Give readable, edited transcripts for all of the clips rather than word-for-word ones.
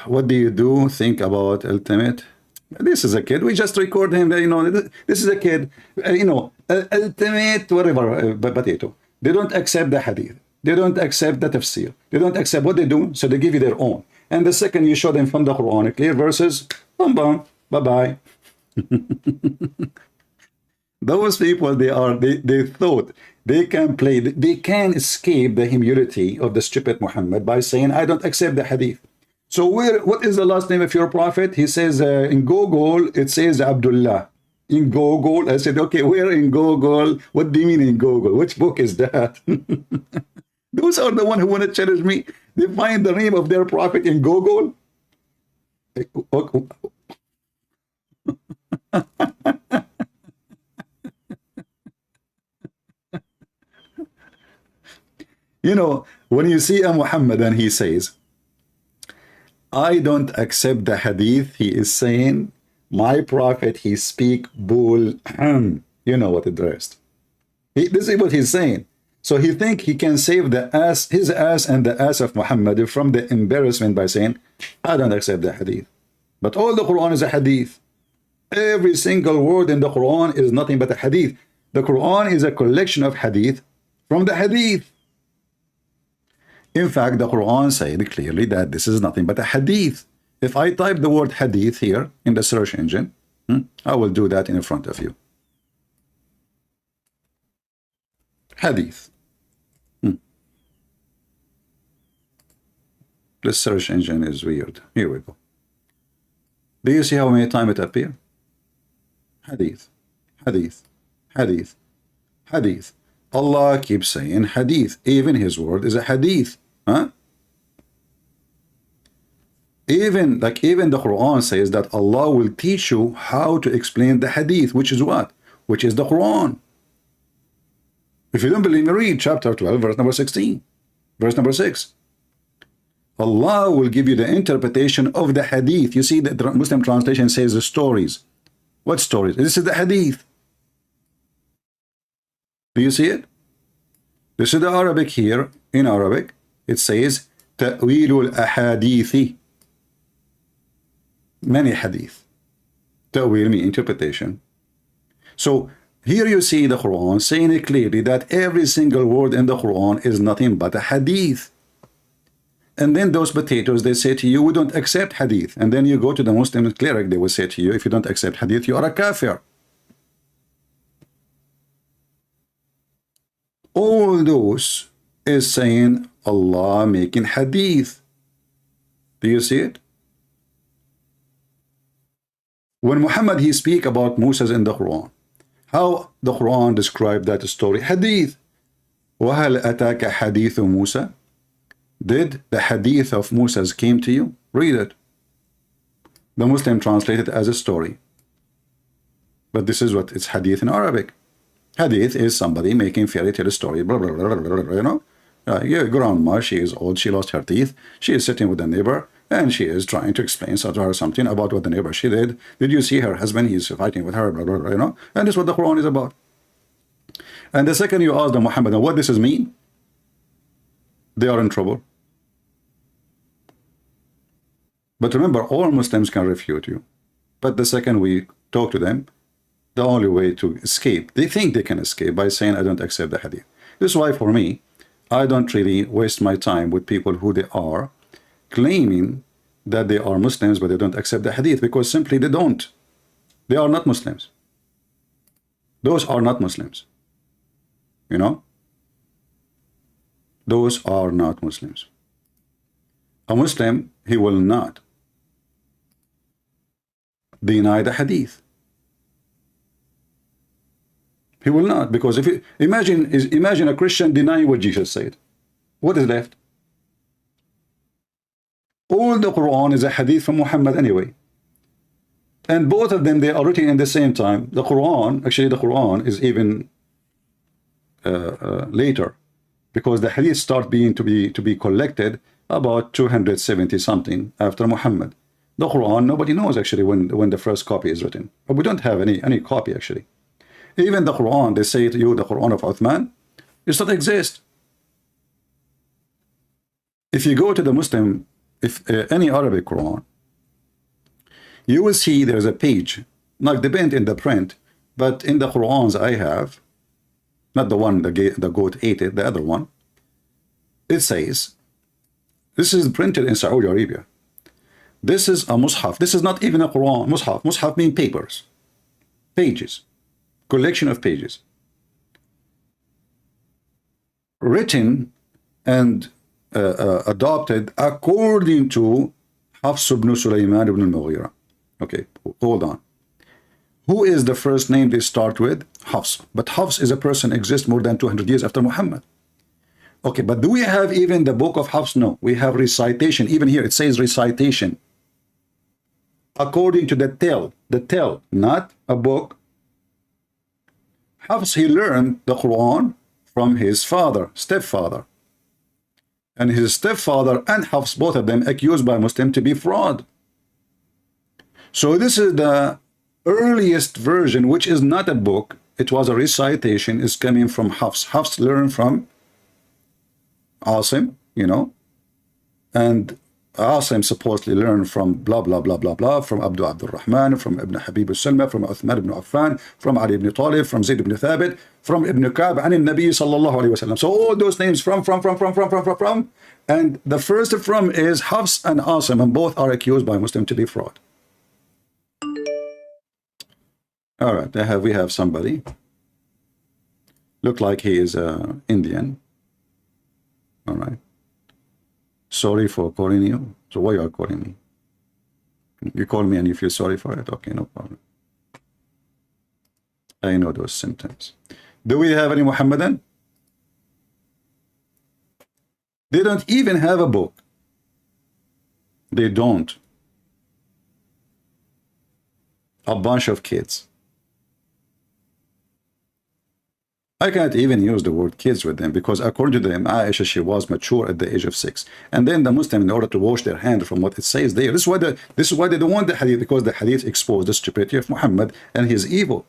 what do you do? Think about ultimate. This is a kid. We just record him. You know, this is a kid. You know, ultimate whatever potato. They don't accept the hadith. They don't accept the tafsir. They don't accept what they do. So they give you their own. And the second you show them from the Quran, clear verses, bum bum, bye bye. Those people, they thought they can play. They can escape the humility of the stupid Muhammad by saying, I don't accept the hadith. So what is the last name of your prophet? He says in Google, it says Abdullah. In Google, I said, okay, where in Google? What do you mean in Google? Which book is that? Those are the one who want to challenge me. They find the name of their prophet in Google. You know, when you see a Muhammad and he says, I don't accept the hadith, he is saying, my prophet, he speak bull. You know what it rest. This is what he's saying. So he think he can save the ass, his ass and the ass of Muhammad from the embarrassment by saying, I don't accept the hadith. But all the Quran is a hadith. Every single word in the Quran is nothing but a hadith. The Quran is a collection of hadith from the hadith. In fact, the Quran said clearly that this is nothing but a hadith. If I type the word hadith here in the search engine, I will do that in front of you. Hadith. The search engine is weird. Here we go. Do you see how many times it appears? Hadith, hadith, hadith, hadith. Allah keeps saying hadith. Even his word is a hadith. Huh? Even the Quran says that Allah will teach you how to explain the hadith, which is what? Which is the Quran. If you don't believe me, read chapter 12, verse number 16, verse number 6. Allah will give you the interpretation of the hadith. You see, the Muslim translation says the stories. What stories? This is the hadith. Do you see it? This is the Arabic here. In Arabic, it says Ta'wilul ahadithi. Many hadith. Ta'wil means interpretation. So here you see the Quran saying it clearly that every single word in the Quran is nothing but a hadith. And then those potatoes, they say to you, we don't accept hadith. And then you go to the Muslim cleric, they will say to you, if you don't accept hadith, you are a kafir. All those is saying Allah making hadith. Do you see it? When Muhammad, he speak about Moses in the Quran, how the Quran described that story? Hadith. وَهَلْ أَتَاكَ حَدِيثُ مُوسَى? Did the hadith of Moses came to you? Read it. The Muslim translated as a story. But this is what it's hadith in Arabic. Hadith is somebody making fairy tale story, blah, blah, blah, blah, blah, you know. Your grandma, she is old, she lost her teeth. She is sitting with a neighbor, and she is trying to explain to her something about what the neighbor she did. Did you see her husband? He's fighting with her, blah, blah, blah, you know. And this is what the Quran is about. And the second you ask the Muhammad, what this is mean? They are in trouble. But remember, all Muslims can refute you. But the second we talk to them, the only way to escape, they think they can escape by saying, I don't accept the hadith. This is why for me, I don't really waste my time with people who they are claiming that they are Muslims, but they don't accept the hadith, because simply they don't. They are not Muslims. Those are not Muslims. You know? Those are not Muslims. A Muslim, he will not deny the hadith. He will not, because if you imagine a Christian denying what Jesus said, what is left? All the Quran is a hadith from Muhammad anyway. And both of them, they are written in the same time. The Quran, actually the Quran is even later, because the hadith start being to be collected about 270 something after Muhammad. The Quran, nobody knows actually when the first copy is written. But we don't have any copy actually. Even the Quran, they say to you, the Quran of Uthman, it does not exist. If you go to the Muslim if any Arabic Quran, you will see there's a page, not depend in the print, but in the Qurans I have, not the one the goat ate it, the other one, it says, this is printed in Saudi Arabia. This is a mushaf. This is not even a Quran. Mushaf. Mushaf means papers, pages, collection of pages, written and adopted according to Hafs ibn Sulaiman ibn al-Mughira. Okay, hold on. Who is the first name they start with? Hafs. But Hafs is a person exists more than 200 years after Muhammad. Okay, but do we have even the book of Hafs? No, we have recitation. Even here it says recitation. According to the tell, not a book. Hafs, he learned the Quran from his father, stepfather. And his stepfather and Hafs, both of them accused by Muslim to be fraud. So this is the earliest version, which is not a book. It was a recitation, is coming from Hafs. Hafs learned from Asim, you know, and Asim supposedly learned from blah, blah, blah, blah, blah, from Abdul Rahman, from Ibn Habib al-Salma, from Uthman ibn Affan, from Ali ibn Talib, from Zayd ibn Thabit, from Ibn Ka'b, and Nabi sallallahu alayhi wa sallam. So all those names from, and the first from is Hafs and Asim, and both are accused by Muslim to be fraud. All right, we have somebody. Look like he is Indian. All right. Sorry for calling you. So why you are calling me? You call me and you feel sorry for it? Okay, no problem. I know those symptoms. Do we have any Muhammadan? They don't even have a book. They don't. A bunch of kids. I can't even use the word kids with them, because according to them, Aisha, she was mature at the age of 6. And then the Muslim, in order to wash their hand from what it says there, this is why they don't want the hadith, because the hadith exposed the stupidity of Muhammad and his evil.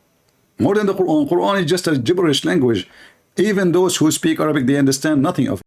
More than the Quran. Quran is just a gibberish language. Even those who speak Arabic, they understand nothing of it.